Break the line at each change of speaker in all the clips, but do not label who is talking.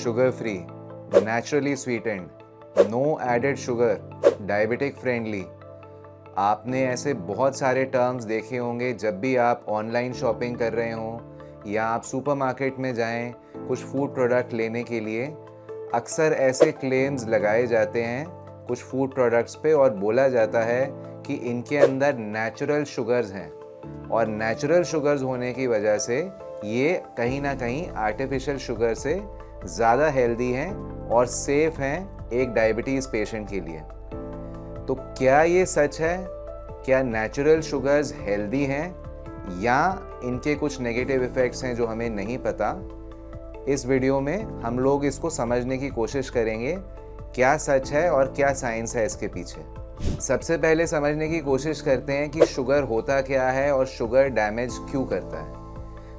Sugar free, naturally sweetened, no added sugar, diabetic friendly. आपने ऐसे बहुत सारे टर्म्स देखे होंगे जब भी आप ऑनलाइन शॉपिंग कर रहे हों या आप सुपरमार्केट में जाएं कुछ फूड प्रोडक्ट लेने के लिए। अक्सर ऐसे क्लेम्स लगाए जाते हैं कुछ फूड प्रोडक्ट्स पे और बोला जाता है कि इनके अंदर नेचुरल शुगर्स हैं और नेचुरल शुगर्स होने की वजह से ये कहीं ना कहीं आर्टिफिशियल शुगर से ज़्यादा हेल्दी हैं और सेफ़ हैं एक डायबिटीज़ पेशेंट के लिए। तो क्या ये सच है? क्या नेचुरल शुगर्स हेल्दी हैं या इनके कुछ नेगेटिव इफ़ेक्ट्स हैं जो हमें नहीं पता? इस वीडियो में हम लोग इसको समझने की कोशिश करेंगे, क्या सच है और क्या साइंस है इसके पीछे। सबसे पहले समझने की कोशिश करते हैं कि शुगर होता क्या है और शुगर डैमेज क्यों करता है।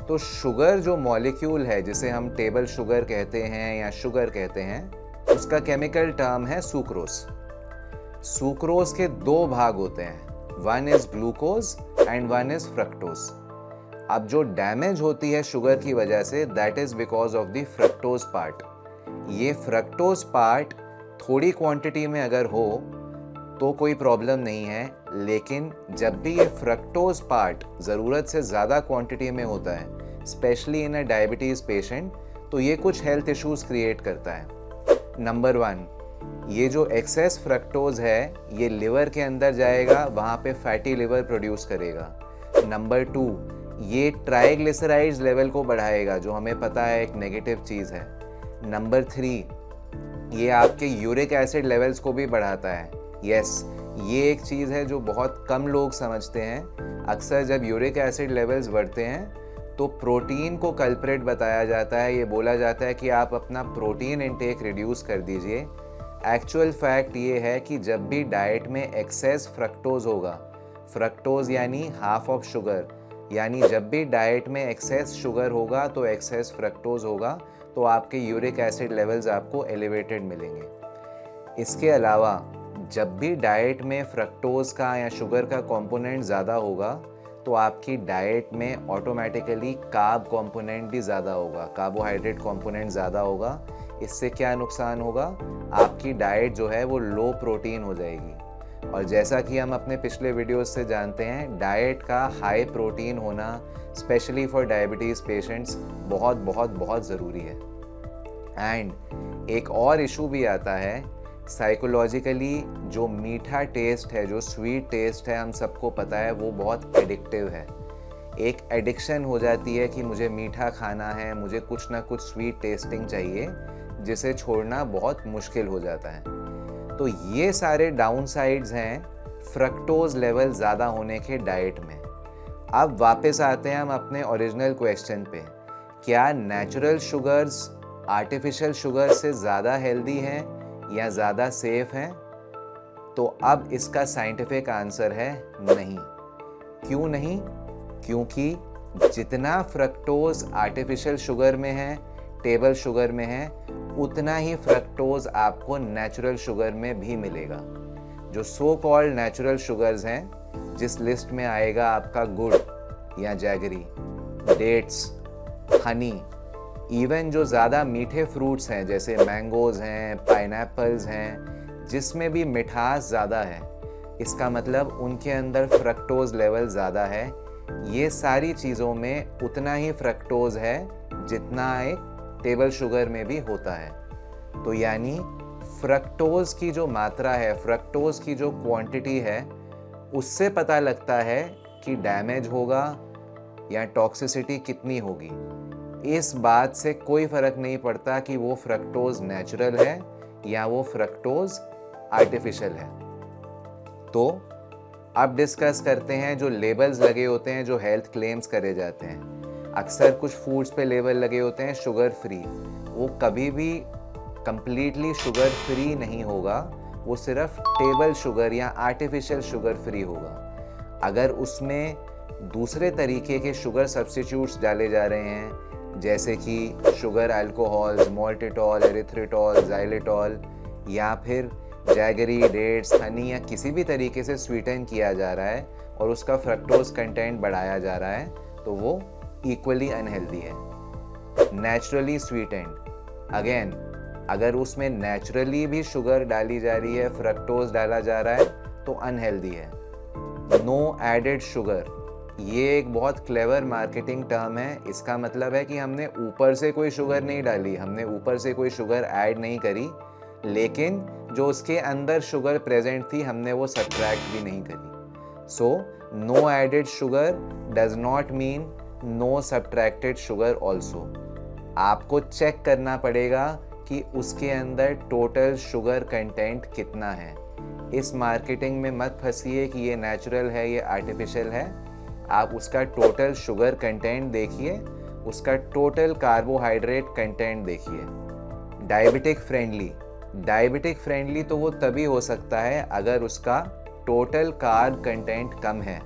तो शुगर जो मॉलिक्यूल है जिसे हम टेबल शुगर कहते हैं या शुगर कहते हैं, उसका केमिकल टर्म है सुक्रोज। सुक्रोज के दो भाग होते हैं, one is glucose and one is fructose. अब जो डैमेज होती है शुगर की वजह से, that is because of the fructose part. ये फ्रक्टोज पार्ट थोड़ी क्वांटिटी में अगर हो तो कोई प्रॉब्लम नहीं है, लेकिन जब भी ये फ्रक्टोज पार्ट ज़रूरत से ज़्यादा क्वांटिटी में होता है, specially in a diabetes patient, तो ये कुछ हेल्थ इश्यूज़ क्रिएट करता है। नंबर 1, ये जो एक्सेस फ्रक्टोज है ये लिवर के अंदर जाएगा, वहाँ पे फैटी लिवर प्रोड्यूस करेगा। नंबर 2, ये ट्राइग्लिसराइड्स लेवल को बढ़ाएगा, जो हमें पता है एक नेगेटिव चीज़ है। नंबर 3, ये आपके यूरिक एसिड लेवल्स को भी बढ़ाता है। यस, ये एक चीज़ है जो बहुत कम लोग समझते हैं। अक्सर जब यूरिक एसिड लेवल्स बढ़ते हैं तो प्रोटीन को कल्प्रेट बताया जाता है। ये बोला जाता है कि आप अपना प्रोटीन इंटेक रिड्यूस कर दीजिए। एक्चुअल फैक्ट ये है कि जब भी डाइट में एक्सेस फ्रक्टोज होगा, फ्रक्टोज यानी हाफ ऑफ शुगर, यानी जब भी डाइट में एक्सेस शुगर होगा तो एक्सेस फ्रक्टोज होगा, तो आपके यूरिक एसिड लेवल्स आपको एलिवेटेड मिलेंगे। इसके अलावा जब भी डाइट में फ्रक्टोज का या शुगर का कंपोनेंट ज़्यादा होगा तो आपकी डाइट में ऑटोमेटिकली कार्ब कंपोनेंट भी ज़्यादा होगा, कार्बोहाइड्रेट कंपोनेंट ज़्यादा होगा। इससे क्या नुकसान होगा? आपकी डाइट जो है वो लो प्रोटीन हो जाएगी। और जैसा कि हम अपने पिछले वीडियोस से जानते हैं, डाइट का हाई प्रोटीन होना स्पेशली फॉर डायबिटीज़ पेशेंट्स बहुत बहुत बहुत ज़रूरी है। एंड एक और इशू भी आता है, साइकोलॉजिकली जो मीठा टेस्ट है, जो स्वीट टेस्ट है, हम सबको पता है वो बहुत एडिक्टिव है। एक एडिक्शन हो जाती है कि मुझे मीठा खाना है, मुझे कुछ ना कुछ स्वीट टेस्टिंग चाहिए, जिसे छोड़ना बहुत मुश्किल हो जाता है। तो ये सारे डाउन साइड्स हैं फ्रक्टोज लेवल ज़्यादा होने के डाइट में। अब वापस आते हैं हम अपने ओरिजिनल क्वेश्चन पे, क्या नेचुरल शुगर्स आर्टिफिशियल शुगर से ज़्यादा हेल्दी हैं या ज़्यादा सेफ हैं? तो अब इसका साइंटिफिक आंसर है नहीं। क्यों नहीं? क्योंकि जितना फ्रक्टोज आर्टिफिशियल शुगर में है, टेबल शुगर में है, उतना ही फ्रक्टोज आपको नेचुरल शुगर में भी मिलेगा। जो सो कॉल्ड नेचुरल शुगर्स हैं, जिस लिस्ट में आएगा आपका गुड़ या जैगरी, डेट्स, हनी, इवन जो ज़्यादा मीठे फ्रूट्स हैं जैसे मैंगोज़ हैं, पाइनएप्पल्स हैं, जिसमें भी मिठास ज़्यादा है, इसका मतलब उनके अंदर फ्रक्टोज लेवल ज़्यादा है। ये सारी चीज़ों में उतना ही फ्रक्टोज है जितना एक टेबल शुगर में भी होता है। तो यानी फ्रक्टोज की जो मात्रा है, फ्रक्टोज की जो क्वांटिटी है, उससे पता लगता है कि डैमेज होगा या टॉक्सिसिटी कितनी होगी। इस बात से कोई फ़र्क नहीं पड़ता कि वो फ्रक्टोज नेचुरल है या वो फ्रक्टोज आर्टिफिशियल है। तो अब डिस्कस करते हैं जो लेबल्स लगे होते हैं, जो हेल्थ क्लेम्स करे जाते हैं। अक्सर कुछ फूड्स पे लेबल लगे होते हैं शुगर फ्री। वो कभी भी कंप्लीटली शुगर फ्री नहीं होगा, वो सिर्फ टेबल शुगर या आर्टिफिशियल शुगर फ्री होगा। अगर उसमें दूसरे तरीके के शुगर सब्स्टिट्यूट्स डाले जा रहे हैं, जैसे कि शुगर अल्कोहल्स, मॉल्टिटॉल, एरिथ्रिटॉल, जाइलेटॉल, या फिर जैगरी, डेट्स, हनी या किसी भी तरीके से स्वीटन किया जा रहा है और उसका फ्रक्टोज कंटेंट बढ़ाया जा रहा है, तो वो इक्वली अनहेल्दी है। नेचुरली स्वीटेंड, अगेन, अगर उसमें नेचुरली भी शुगर डाली जा रही है, फ्रक्टोज डाला जा रहा है, तो अनहेल्दी है। नो एडेड शुगर, ये एक बहुत क्लेवर मार्केटिंग टर्म है। इसका मतलब है कि हमने ऊपर से कोई शुगर नहीं डाली, हमने ऊपर से कोई शुगर ऐड नहीं करी, लेकिन जो उसके अंदर शुगर प्रेजेंट थी हमने वो सब्ट्रैक्ट भी नहीं करी। So no added sugar does not mean no subtracted sugar also. आपको चेक करना पड़ेगा कि उसके अंदर टोटल शुगर कंटेंट कितना है। इस मार्केटिंग में मत फंसिए कि ये नेचुरल है, ये आर्टिफिशियल है। आप उसका टोटल शुगर कंटेंट देखिए, उसका टोटल कार्बोहाइड्रेट कंटेंट देखिए। डायबिटिक फ्रेंडली तो वो तभी हो सकता है अगर उसका टोटल कार्ब कंटेंट कम है,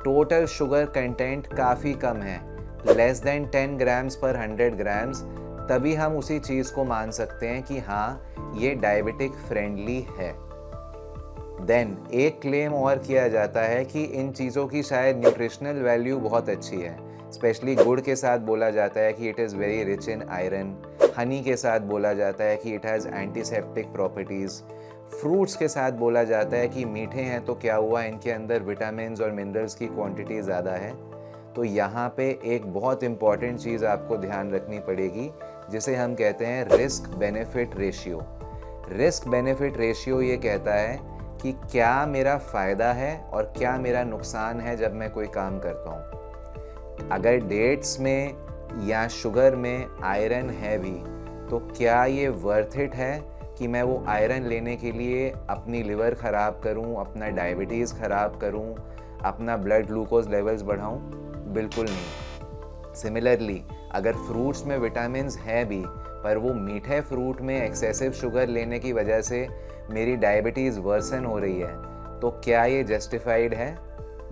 टोटल शुगर कंटेंट काफ़ी कम है, लेस देन 10 ग्राम्स पर 100 ग्राम्स, तभी हम उसी चीज़ को मान सकते हैं कि हाँ ये डायबिटिक फ्रेंडली है। देन एक क्लेम और किया जाता है कि इन चीज़ों की शायद न्यूट्रिशनल वैल्यू बहुत अच्छी है। स्पेशली गुड़ के साथ बोला जाता है कि it is very rich in iron. Honey के साथ बोला जाता है कि it has antiseptic properties. Fruits के साथ बोला जाता है कि मीठे हैं तो क्या हुआ, इनके अंदर विटामिन्स और मिनरल्स की क्वांटिटी ज़्यादा है। तो यहाँ पे एक बहुत इम्पॉर्टेंट चीज़ आपको ध्यान रखनी पड़ेगी, जिसे हम कहते हैं risk benefit ratio. Risk benefit ratio ये कहता है कि क्या मेरा फ़ायदा है और क्या मेरा नुकसान है जब मैं कोई काम करता हूँ। अगर डेट्स में या शुगर में आयरन है भी, तो क्या ये वर्थ इट है कि मैं वो आयरन लेने के लिए अपनी लिवर ख़राब करूँ, अपना डायबिटीज़ ख़राब करूँ, अपना ब्लड ग्लूकोज लेवल्स बढ़ाऊँ? बिल्कुल नहीं। सिमिलरली, अगर फ्रूट्स में विटामिन्स हैं भी, पर वो मीठे फ्रूट में एक्सेसिव शुगर लेने की वजह से मेरी डायबिटीज़ वर्सन हो रही है, तो क्या ये जस्टिफाइड है?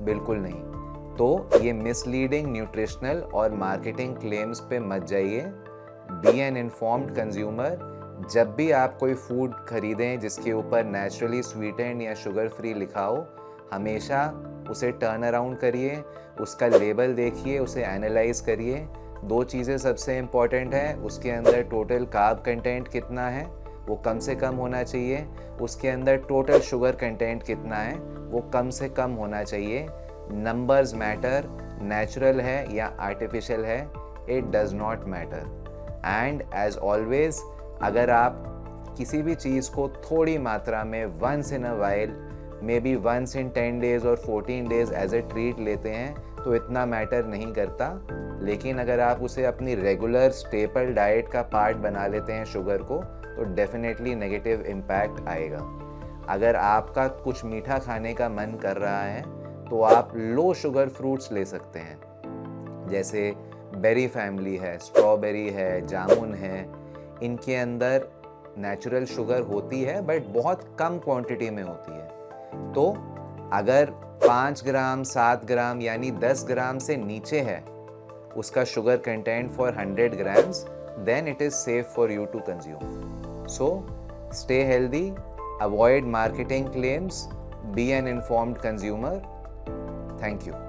बिल्कुल नहीं। तो ये मिसलीडिंग न्यूट्रिशनल और मार्केटिंग क्लेम्स पे मत जाइए। Be an informed consumer. जब भी आप कोई फूड खरीदें जिसके ऊपर नेचुरली स्वीटेंड या शुगर फ्री लिखा हो, हमेशा उसे टर्न अराउंड करिए, उसका लेबल देखिए, उसे एनालाइज करिए। 2 चीज़ें सबसे इम्पॉर्टेंट है, उसके अंदर टोटल कार्ब कंटेंट कितना है, वो कम से कम होना चाहिए। उसके अंदर टोटल शुगर कंटेंट कितना है, वो कम से कम होना चाहिए। नंबर्स मैटर, नेचुरल है या आर्टिफिशियल है, it does not matter. And as always, अगर आप किसी भी चीज़ को थोड़ी मात्रा में once in a while, maybe once in 10 days और 14 डेज एज ए ट्रीट लेते हैं, तो इतना मैटर नहीं करता। लेकिन अगर आप उसे अपनी रेगुलर स्टेपल डाइट का पार्ट बना लेते हैं शुगर को, तो डेफिनेटली नेगेटिव इम्पैक्ट आएगा। अगर आपका कुछ मीठा खाने का मन कर रहा है, तो आप लो शुगर फ्रूट्स ले सकते हैं, जैसे बेरी फैमिली है, स्ट्रॉबेरी है, जामुन है। इनके अंदर नेचुरल शुगर होती है, बट बहुत कम क्वांटिटी में होती है। तो अगर 5 ग्राम, 7 ग्राम यानी 10 ग्राम से नीचे है उसका sugar content for 100 grams, then it is safe for you to consume. So, stay healthy, avoid marketing claims, be an informed consumer. Thank you.